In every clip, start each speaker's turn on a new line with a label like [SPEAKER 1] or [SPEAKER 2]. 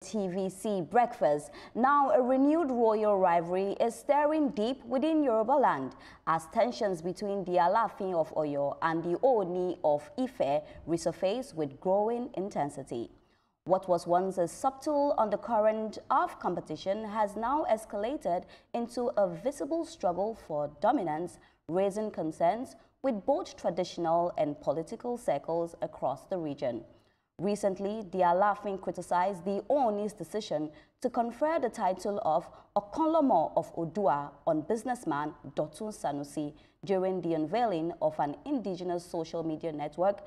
[SPEAKER 1] TVC breakfast. Now, a renewed royal rivalry is stirring deep within Yoruba land as tensions between the Alaafin of Oyo and the Ooni of Ife resurface with growing intensity. What was once a subtle undercurrent of competition has now escalated into a visible struggle for dominance, raising concerns with both traditional and political circles across the region. Recently, the Alaafin criticized the Ooni's decision to confer the title of Okonlomo of Odua on businessman Dotun Sanusi during the unveiling of an indigenous social media network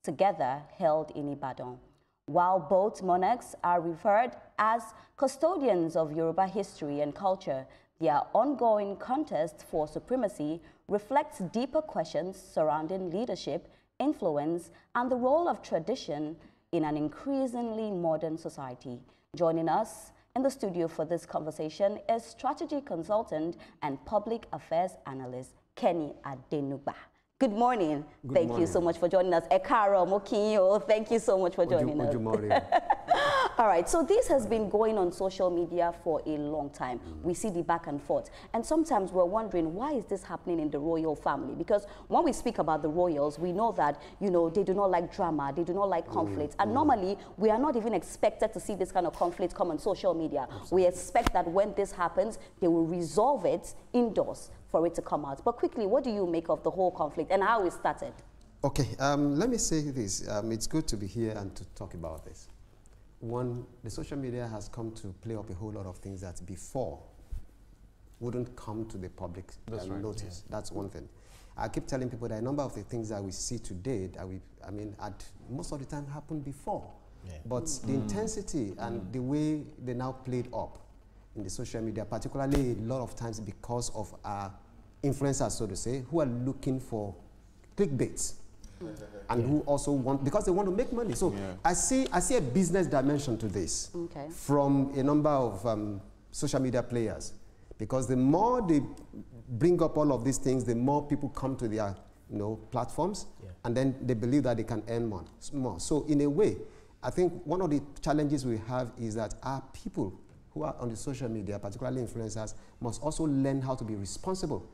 [SPEAKER 1] together held in Ibadan. While both monarchs are referred as custodians of Yoruba history and culture, their ongoing contest for supremacy reflects deeper questions surrounding leadership, influence, and the role of tradition in an increasingly modern society. Joining us in the studio for this conversation is strategy consultant and public affairs analyst Kenny Adenugba. Good morning. Thank you so much for joining us. Ekaro Mokinyo, thank you so much for joining us. Good morning. All right, so this has been going on social media for a long time. We see the back and forth. And sometimes we're wondering, why is this happening in the royal family? Because when we speak about the royals, we know that, you know, they do not like drama, they do not like conflict. And normally, we are not even expected to see this kind of conflict come on social media. We expect that when this happens, they will resolve it indoors for it to come out. But quickly, what do you make of the whole conflict and how it started?
[SPEAKER 2] Okay, let me say this. It's good to be here and to talk about this. One, the social media has come to play up a whole lot of things that before wouldn't come to the public notice. Yeah. That's one thing. I keep telling people that a number of the things that we see today, that most of the time happened before. Yeah. But the intensity and the way they now played up in the social media, particularly a lot of times because of our influencers, so to say, who are looking for clickbaits. And who also want, because they want to make money. So I see a business dimension to this from a number of social media players, because the more they bring up all of these things, the more people come to their platforms, and then they believe that they can earn more. So in a way, I think one of the challenges we have is that our people who are on the social media, particularly influencers, must also learn how to be responsible.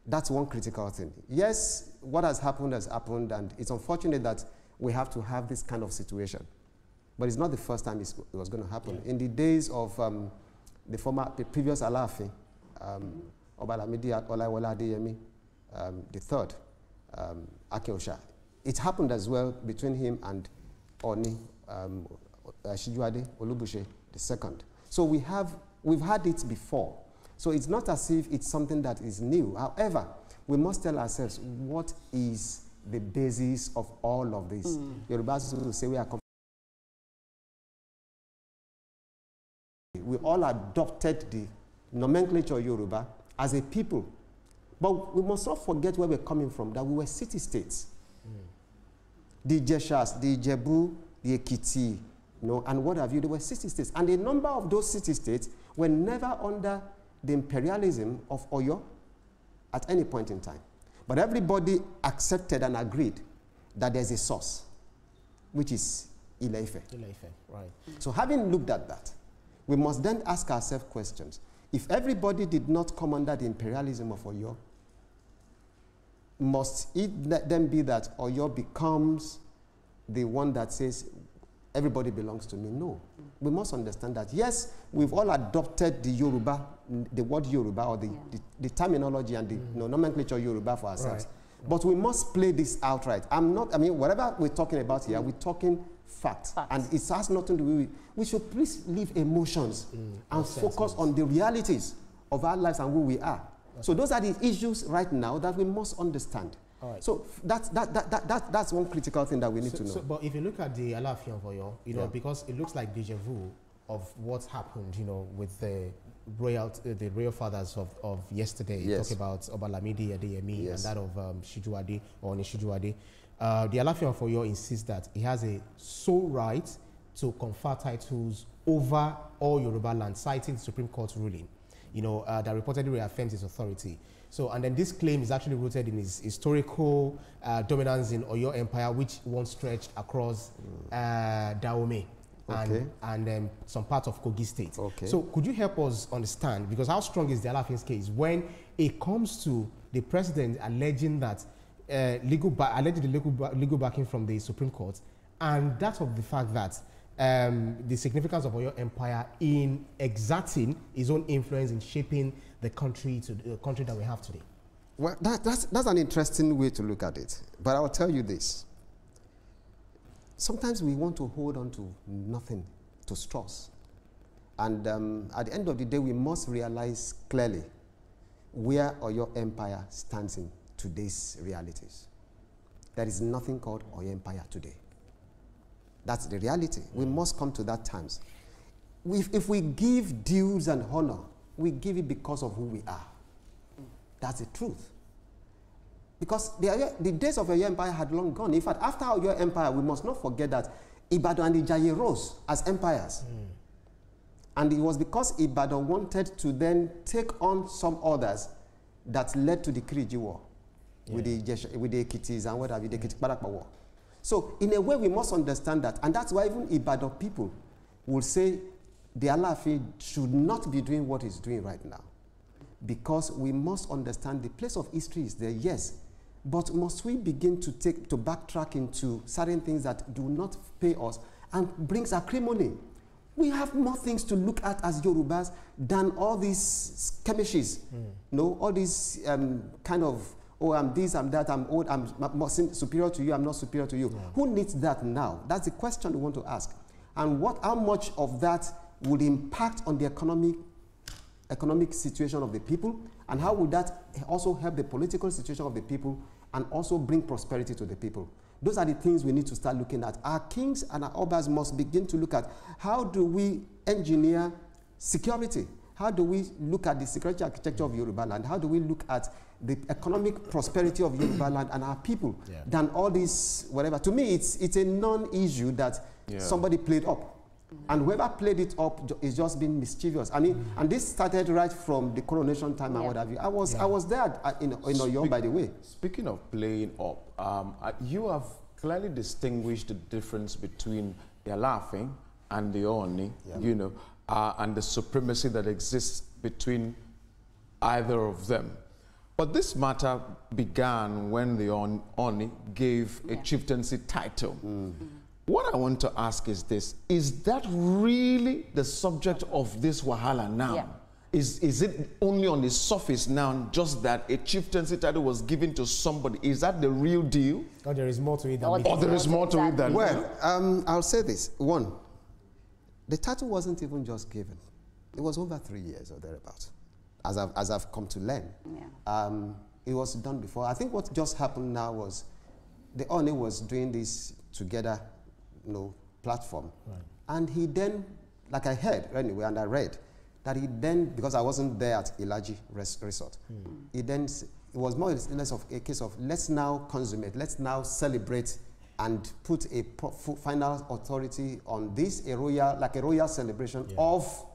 [SPEAKER 2] That's one critical thing. Yes, what has happened, and it's unfortunate that we have to have this kind of situation. But it's not the first time it was going to happen. Yeah. In the days of the previous Alaafin, Obalamidi Olaiwola Adeyemi, the third, Akeosha, it happened as well between him and Ooni, Shijuade Olubushe, the second. So we've had it before. So it's not as if it's something that is new. However, we must tell ourselves, what is the basis of all of this? Yorubas will say we all adopted the nomenclature Yoruba as a people. But we must not forget where we're coming from, that we were city-states. The Jeshas, the Ijebu, the Ekiti, and what have you, they were city-states. And a number of those city-states were never under the imperialism of Oyo at any point in time. But everybody accepted and agreed that there's a source, which is Ile-Ife. Ile-Ife, right. So having looked at that, we must then ask ourselves questions. If everybody did not come under the imperialism of Oyo, must it then be that Oyo becomes the one that says, everybody belongs to me? No. We must understand that, yes, we've all adopted the Yoruba, the word Yoruba, or the terminology and the nomenclature Yoruba for ourselves. Right. But we must play this outright. Whatever we're talking about here, we're talking facts. And it has nothing to do with, we should please leave emotions and focus on the realities of our lives and who we are. So those are the issues right now that we must understand. Right. So that's one critical thing that we need to know.
[SPEAKER 3] But if you look at the Alaafin of Oyo, because it looks like deja vu of what happened, with the royal fathers of yesterday. You talk about Obalamidi Adeyemi and that of Shijuade or Nishijuade. The Alaafin of Oyo insists that he has a sole right to confer titles over all Yoruba land, citing the Supreme Court ruling, that reportedly reaffirms his authority. So, and then this claim is actually rooted in his historical dominance in Oyo Empire, which once stretched across Dahomey. and some parts of Kogi State.
[SPEAKER 2] Okay.
[SPEAKER 3] So could you help us understand, because how strong is the Alaafin's case when it comes to the president alleging that legal backing from the Supreme Court, and that of the fact that the significance of Oyo Empire in exerting his own influence in shaping the country to the country that we have today?
[SPEAKER 2] Well, that's an interesting way to look at it. But I will tell you this. Sometimes we want to hold on to nothing, to straws. And at the end of the day, we must realize clearly where Oyo Empire stands in today's realities. There is nothing called Oyo Empire today. That's the reality. We must come to that terms. If we give dues and honor, we give it because of who we are. That's the truth. Because the days of Oyo Empire had long gone. In fact, after Oyo Empire, we must not forget that Ibadan and Ijaye rose as empires. And it was because Ibadan wanted to then take on some others that led to the Kiriji War with the Ekitis and what have you, the Ekiti-Kparakpa War. So in a way, we must understand that. And that's why even Ibadan people will say the Alaafin should not be doing what he's doing right now. Because we must understand the place of history is there, yes. But must we begin to backtrack into certain things that do not pay us and brings acrimony? We have more things to look at as Yorubas than all these skirmishes. No, all these kind of, oh, I'm this, I'm that, I'm old, I'm more superior to you, I'm not superior to you. Who needs that now? That's the question we want to ask. And how much of that would impact on the economic situation of the people, and how would that also help the political situation of the people and also bring prosperity to the people? Those are the things we need to start looking at. Our kings and our obas must begin to look at how do we engineer security? How do we look at the security architecture of Yoruba land? How do we look at the economic prosperity of Yoruba land and our people than all this, whatever? To me, it's a non-issue that somebody played up. And whoever played it up is just being mischievous. I mean, and this started right from the coronation time and what have you. I was there in Oyo, by the way.
[SPEAKER 4] Speaking of playing up, you have clearly distinguished the difference between the Alaafin and the Ooni, you know, and the supremacy that exists between either of them. But this matter began when the Ooni gave a chieftaincy title. What I want to ask is this: is that really the subject of this wahala now? Is it only on the surface now, just that a chieftaincy title was given to somebody? Is that the real deal?
[SPEAKER 3] Or there is more to it than
[SPEAKER 4] or there is more to it than
[SPEAKER 2] well, I'll say this. One, the title wasn't even just given. It was over 3 years or thereabouts, as I've come to learn. It was done before. I think what just happened now was the Ooni was doing this together, platform. And he then, like I heard anyway, and I read, that he then, because I wasn't there at Ilaji Resort, he then, it was more or less of a case of let's now consummate, let's now celebrate and put a final authority on this, like a royal celebration of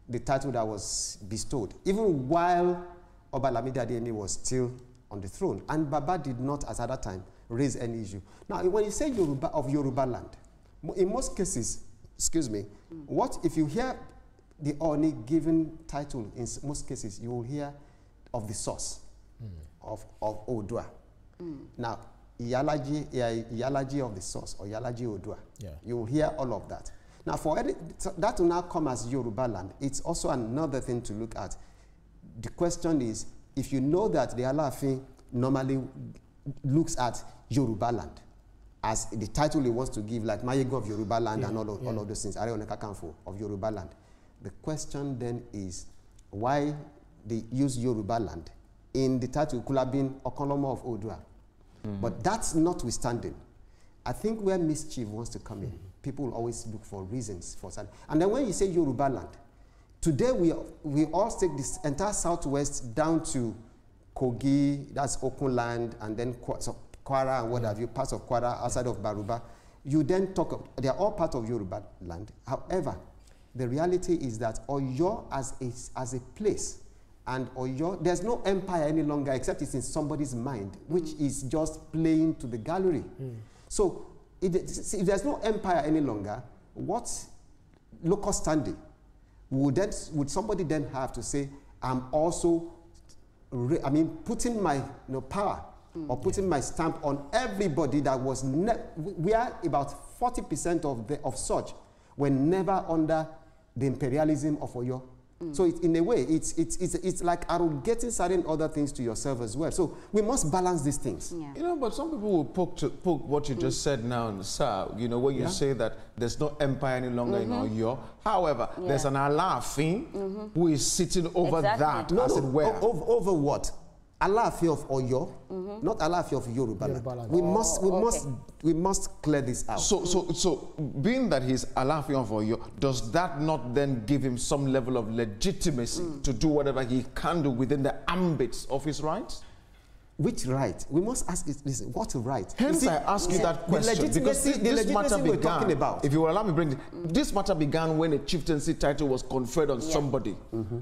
[SPEAKER 2] the title that was bestowed, even while Oba Lamidi Adeyemi was still on the throne. And Baba did not, at that time, raise any issue. Now, when you say Yoruba land, in most cases, excuse me, what if you hear the Ooni given title, in most cases, you will hear of the source of Odua. Now, Iyalaji of the source, or Iyalaji Odua. You will hear all of that. Now, for that to now come as Yoruba land, it's also another thing to look at. The question is, if you know that the Alaafin normally looks at Yoruba land as the title he wants to give, like Mayego of Yoruba land and all of those things, Are Ona Kakanfo of Yoruba land. The question then is, why they use Yoruba land in the title could have been Okonomo of Odua. But that's notwithstanding. I think where mischief wants to come in, people will always look for reasons for that. And then when you say Yoruba land, today we all take this entire southwest down to Kogi, that's Okun land, and then Kwara and what have you, parts of Kwara outside of Baruba. You then talk, they are all part of Yoruba land. However, the reality is that Oyo as a place, and Oyo, there's no empire any longer except it's in somebody's mind, which is just playing to the gallery. So if there's no empire any longer, what local standing, would somebody then have to say, I'm also, putting my power or putting my stamp on everybody that was, we are about 40% of such were never under the imperialism of Oyo. So in a way, it's like arrogating certain other things to yourself as well. So we must balance these things.
[SPEAKER 4] Yeah. You know, but some people will poke what you just said now, sir. You know, when you say that there's no empire any longer in Oyo. However, there's an Alaafin who is sitting over that, as it were.
[SPEAKER 2] Over what? Alaafin of Oyo, not Alaafin of Yoruba land. We must clear this out.
[SPEAKER 4] So being that he's Alaafin of Oyo, does that not then give him some level of legitimacy to do whatever he can do within the ambits of his rights?
[SPEAKER 2] Which right? We must ask this, what right?
[SPEAKER 4] Hence, I ask you that question, because this matter began, if you will allow me to bring it, this matter began when a chieftaincy title was conferred on somebody.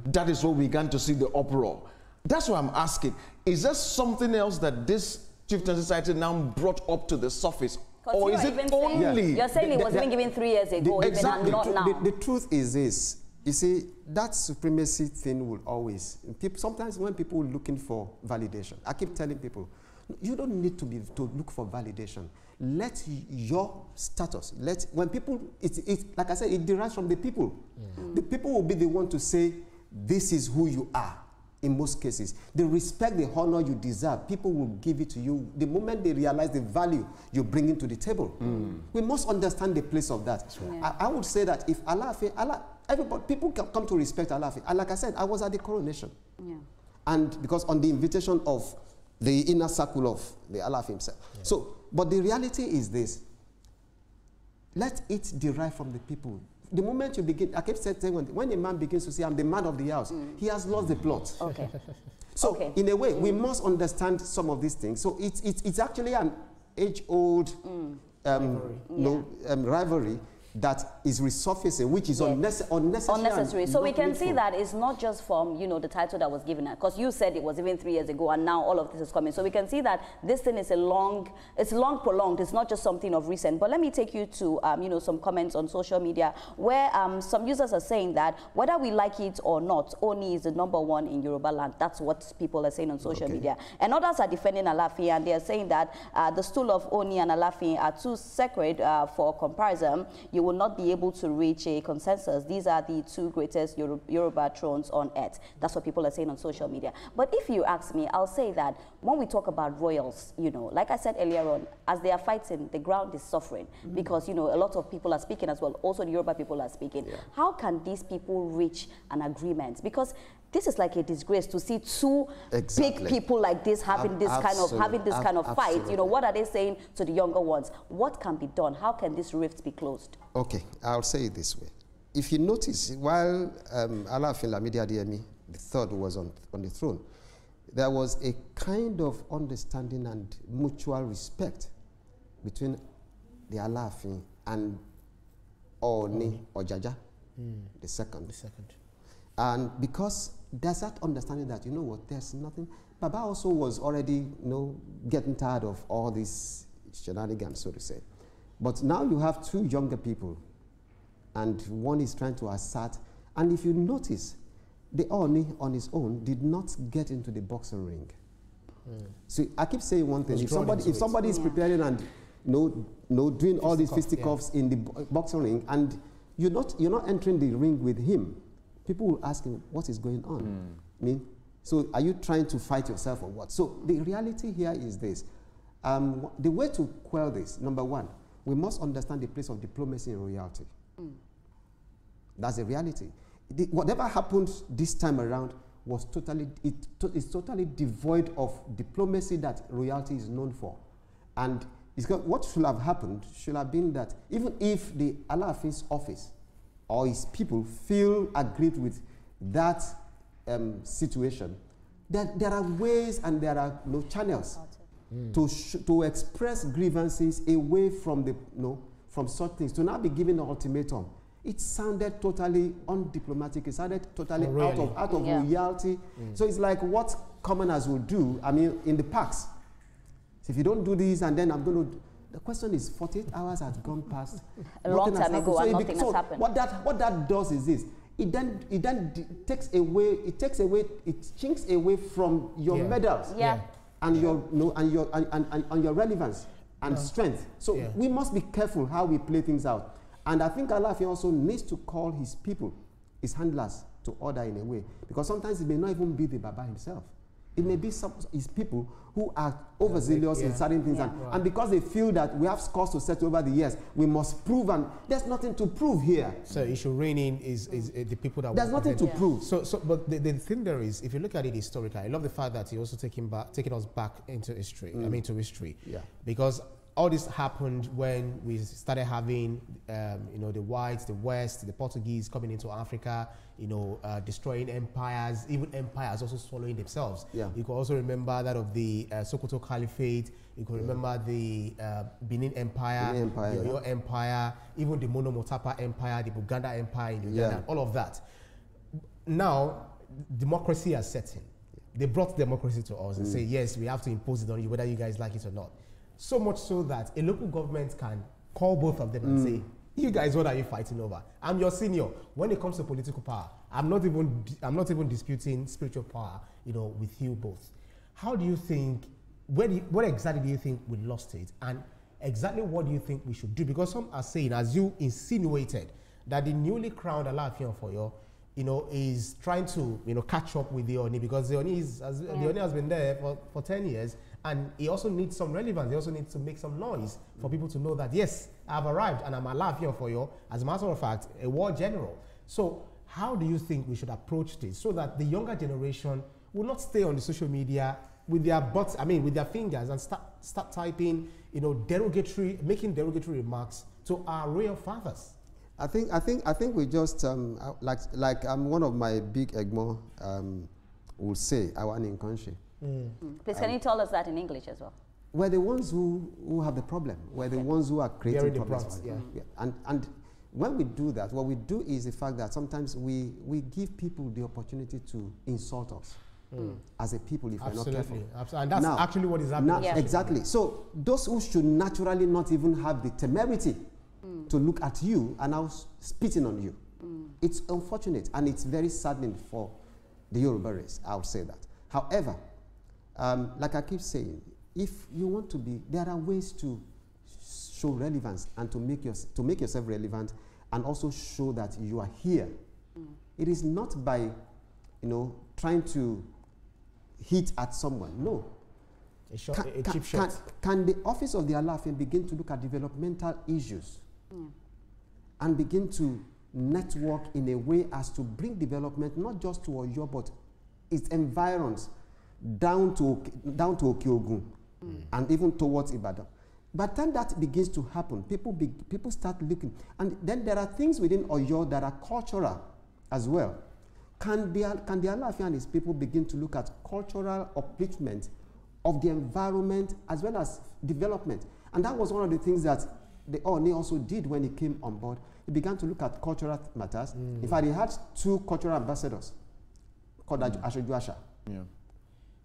[SPEAKER 4] That is when we began to see the uproar. That's why I'm asking, is there something else that this chieftaincy title now brought up to the surface? Or is it only...
[SPEAKER 1] You're saying it was even given 3 years ago,
[SPEAKER 2] exactly.
[SPEAKER 1] not now.
[SPEAKER 2] The truth is this. You see, that supremacy thing will always... sometimes when people are looking for validation, I keep telling people, you don't need to look for validation. Let your status, when people... like I said, it derives from the people. The people will be the one to say, this is who you are. In most cases, the respect, the honor you deserve, people will give it to you the moment they realize the value you bring into the table. We must understand the place of that. I would say that if everybody, people can come to respect Alaafin. And like I said, I was at the coronation. And because on the invitation of the inner circle of the Alaafin himself. So, but the reality is this. Let it derive from the people. The moment you begin, I kept saying, when a man begins to say, I'm the man of the house, he has lost the plot. So, in a way, we must understand some of these things. So, it's actually an age-old rivalry that is resurfacing, which is unnecessary.
[SPEAKER 1] So we can see that it's not just from, the title that was given, because you said it was even 3 years ago, and now all of this is coming. So we can see that this thing is long prolonged. It's not just something of recent. But let me take you to, some comments on social media where some users are saying that whether we like it or not, Ooni is the #1 in Yoruba land. That's what people are saying on social media. And others are defending Alaafin, and they are saying that the stool of Ooni and Alaafin are too sacred for comparison. You will not be able to reach a consensus. These are the two greatest Yoruba thrones on earth. That's what people are saying on social media. But if you ask me, I'll say that when we talk about royals, like I said earlier on, as they are fighting, the ground is suffering because, a lot of people are speaking as well. Also, the Yoruba people are speaking. How can these people reach an agreement? Because this is like a disgrace to see two big people like this having this kind of fight. What are they saying to the younger ones? What can be done? How can this rift be closed?
[SPEAKER 2] Okay, I'll say it this way. If you notice, while Alaafin Lamidi Adeyemi III was on the throne, there was a kind of understanding and mutual respect between the Alaafin and Ooni Ojaja, the second. And because there's that understanding that, there's nothing. Baba also was already, getting tired of all these shenanigans, so to say. But now you have two younger people, and one is trying to assert. And if you notice, the Ooni on his own did not get into the boxing ring. So I keep saying one thing: if somebody is preparing and doing all these fisticuffs in the boxing ring, and you're not entering the ring with him, people will ask him, what is going on? So are you trying to fight yourself or what? So the reality here is this. The way to quell this, #1, we must understand the place of diplomacy in royalty. That's the reality. Whatever happened this time around was it's totally devoid of diplomacy that royalty is known for. And what should have happened should have been that even if the Alaafin's office or his people feel aggrieved with that situation, there are ways and there are channels to express grievances away from from such things. To now be given an ultimatum, it sounded totally undiplomatic. It sounded totally out of royalty. So it's like what commoners will do. I mean, in the parks, so if you don't do this, and then I'm going to The question is, 48 hours has gone past.
[SPEAKER 1] A long time ago, and nothing has happened.
[SPEAKER 2] What that does is this: it chinks away from your medals, and your relevance and strength. So we must be careful how we play things out. And I think Alaafin also needs to call his people, his handlers, to order in a way, because sometimes it may not even be the Baba himself. It may be his people who are overzealous in certain things, and because they feel that we have scores to settle over the years, we must prove, and there's nothing to prove here.
[SPEAKER 3] So it should rein in is the people that
[SPEAKER 2] there's nothing to prove.
[SPEAKER 3] But the thing there is, if you look at it historically, I love the fact that he also taking us back into history. I mean, to history, because all this happened when we started having, the whites, the West, the Portuguese coming into Africa, destroying empires, even empires also swallowing themselves. You could also remember that of the Sokoto Caliphate. You could remember the Benin Empire, the Oyo Empire, even the Monomotapa Empire, the Buganda Empire in Uganda, all of that. Now, democracy has set in. They brought democracy to us and say, yes, we have to impose it on you, whether you guys like it or not. So much so that a local government can call both of them and say, you guys, what are you fighting over? I'm your senior. When it comes to political power, I'm not even disputing spiritual power, with you both. How do you think, what exactly do you think we lost it? And exactly what do you think we should do? Because some are saying, as you insinuated, that the newly crowned Alaafin of Oyo, is trying to, catch up with the Ooni, because the Ooni has been there for 10 years. And he also needs some relevance. He also needs to make some noise for people to know that, yes, I've arrived and I'm Alaafin of Oyo, as a matter of fact, a war general. So how do you think we should approach this so that the younger generation will not stay on the social media with their butts, with their fingers, and start typing, making derogatory remarks to our royal fathers?
[SPEAKER 2] I think we just, like one of my big Egmo will say, I want in country.
[SPEAKER 1] Please, can you tell us that in English as well?
[SPEAKER 2] We're the ones who have the problem. We're the ones who are creating problems. And when we do that, what we do is the fact that sometimes we give people the opportunity to insult us as a people if we're not careful.
[SPEAKER 3] And that's actually what is happening.
[SPEAKER 2] Exactly. So those who should naturally not even have the temerity to look at you are now spitting on you. It's unfortunate, and it's very saddening for the Yoruba race, I would say that. However, like I keep saying, if you want to be, there are ways to show relevance and to make yourself relevant, and also show that you are here. It is not by, trying to hit at someone. No.
[SPEAKER 3] A cheap shot.
[SPEAKER 2] Can the office of the Alaafin begin to look at developmental issues and begin to network in a way as to bring development not just to Oyo but its environs, down to Okiogun and even towards Ibadan. But then that begins to happen, people start looking, and then there are things within Oyo that are cultural as well. Can the Alaafin and his people begin to look at cultural upliftment of the environment as well as development? And that was one of the things that the Ooni also did when he came on board. He began to look at cultural matters. In fact, he had 2 cultural ambassadors called Ashoju.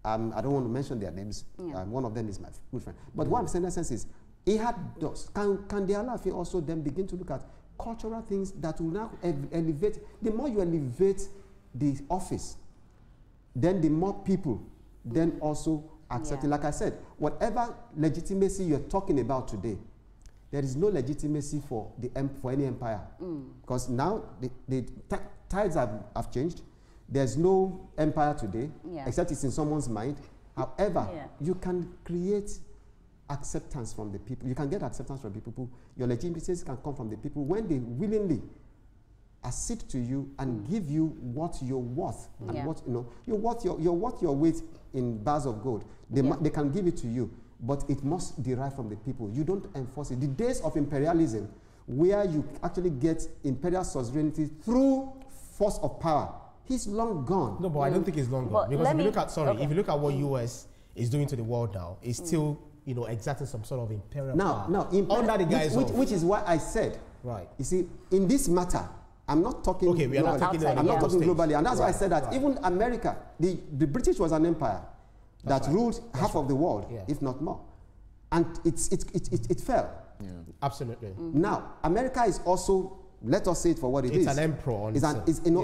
[SPEAKER 2] I don't want to mention their names. One of them is my good friend. But what I'm saying in essence is, he had those. Can the Alaafin also then begin to look at cultural things that will now elevate? The more you elevate the office, then the more people then also accept it. Like I said, whatever legitimacy you're talking about today, there is no legitimacy for any empire. Because now the tides have changed. There's no empire today, except it's in someone's mind. However, you can create acceptance from the people. You can get acceptance from the people. Your legitimacy can come from the people when they willingly accede to you and give you what you're worth. And what, you're worth your weight in bars of gold. They can give it to you, but it must derive from the people. You don't enforce it. The days of imperialism, where you actually get imperial sovereignty through force of power, he's long gone.
[SPEAKER 3] No, but I don't think he's long gone. Because if you look at what US is doing to the world now, it's still, exerting some sort of imperial power.
[SPEAKER 2] Under the guise which is why I said, you see, in this matter, I'm not talking
[SPEAKER 3] we are not talking
[SPEAKER 2] globally. And that's why I said that even America, the British was an empire that ruled half of the world, if not more. and it fell.
[SPEAKER 3] Yeah. Absolutely.
[SPEAKER 2] Now, America is also, let us say it for what it is.
[SPEAKER 3] It's an emperor.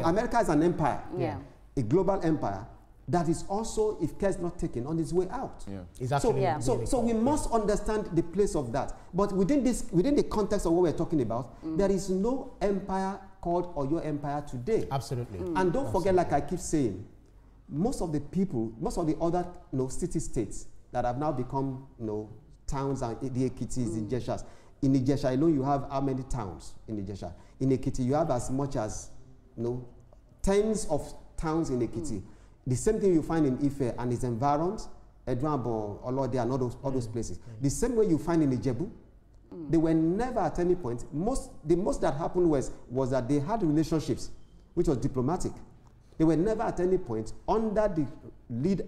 [SPEAKER 2] America is an empire,
[SPEAKER 1] Yeah.
[SPEAKER 2] a global empire that is also, if care is not taken, on its way out.
[SPEAKER 3] Yeah. It's actually
[SPEAKER 2] so we must understand the place of that. But within the context of what we're talking about, there is no empire called Oyo Empire today.
[SPEAKER 3] Absolutely.
[SPEAKER 2] And don't forget, like I keep saying, most of the people, most of the other city-states that have now become towns, and the Ekitis, the Ijeshas. In Ijesha alone, you have how many towns in Ijesha? In Ekiti, you have as much as tens of towns in Ekiti. The same thing you find in Ife and its environs, Edwambo, Olode, and all those places. The same way you find in Ijebu. They were never at any point. The most that happened was that they had relationships, which was diplomatic. They were never at any point under the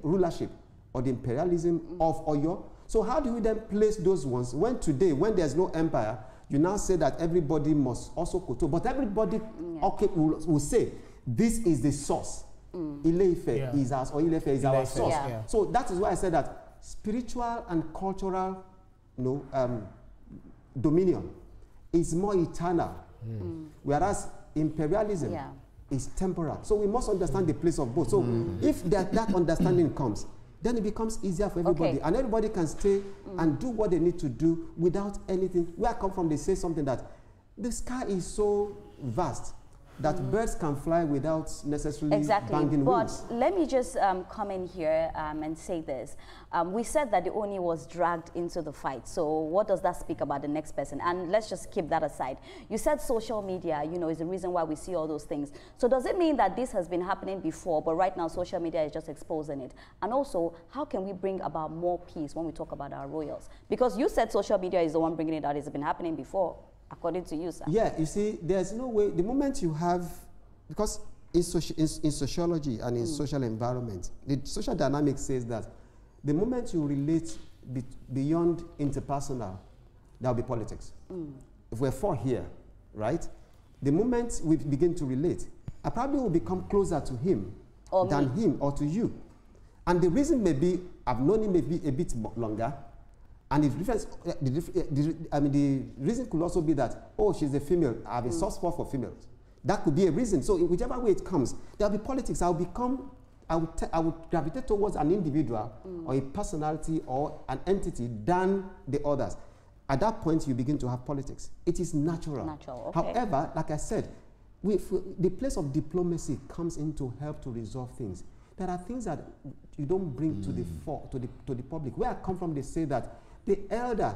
[SPEAKER 2] rulership or the imperialism of Oyo. So how do we then place those ones when today, when there's no empire, you now say that everybody must also koto, but everybody will say this is the source. Ile-Ife is ours, or Ile-Ife is our source.
[SPEAKER 1] Yeah.
[SPEAKER 2] So that is why I said that spiritual and cultural dominion is more eternal, whereas imperialism is temporal. So we must understand the place of both. So if that understanding comes, then it becomes easier for everybody. And everybody can stay and do what they need to do without anything. Where I come from, they say something that the sky is so vast that birds can fly without necessarily banging wings.
[SPEAKER 1] But let me just come in here and say this. We said that the Ooni was dragged into the fight. So what does that speak about the next person? And let's just keep that aside. You said social media, is the reason why we see all those things. So does it mean that this has been happening before, but right now social media is just exposing it? And also, how can we bring about more peace when we talk about our royals? Because you said social media is the one bringing it out. It's been happening before, according to you, sir.
[SPEAKER 2] Yeah, you see, there's no way, the moment you have, because in sociology and in social environment, the social dynamic says that the moment you relate beyond interpersonal, there'll be politics. If we're four here, right, the moment we begin to relate, I probably will become closer to him than him or to you. And the reason may be, I've known him maybe a bit longer. And the reason could also be that, oh, she's a female, I have a soft spot for females. That could be a reason. So whichever way it comes, there'll be politics. I would gravitate towards an individual or a personality or an entity than the others. At that point, you begin to have politics. It is natural.
[SPEAKER 1] Okay.
[SPEAKER 2] However, like I said, the place of diplomacy comes in to help to resolve things. There are things that you don't bring to the public. Where I come from, they say that the elder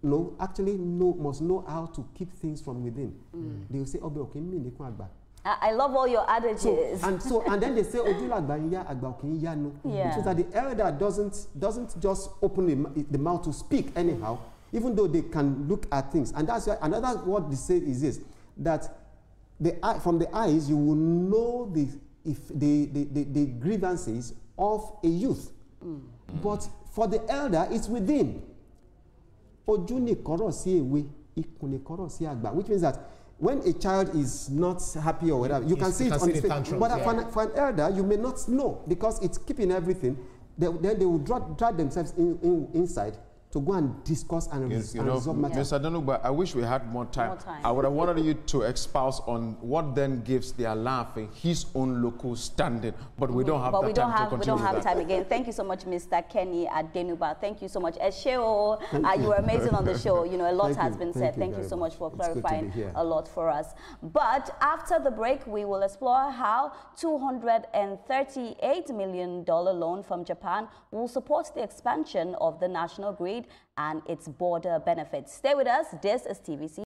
[SPEAKER 2] must know how to keep things from within. They will say,
[SPEAKER 1] I love all your adages.
[SPEAKER 2] And then they say, which means that the elder doesn't just open the mouth to speak anyhow, even though they can look at things. And that's why another word they say is this, that from the eyes you will know the grievances of a youth. But for the elder, it's within. Which means that when a child is not happy or whatever, you can see it on his face. But for an elder, you may not know because it's keeping everything. Then they will drag themselves inside to go and discuss and resolve matters.
[SPEAKER 4] Mr. Adenugba, I wish we had more time. I would have wanted you to espouse on what then gives the Alaafin his own local standing, but we don't have that time to continue.
[SPEAKER 1] We don't have time again. Thank you so much, Mr. Kenny Adenugba. Thank you so much. Esheo, you were amazing on the show. A lot has been said. Thank you so much for clarifying a lot for us. But after the break, we will explore how $238 million loan from Japan will support the expansion of the national grid and its border benefits. Stay with us. This is TVC.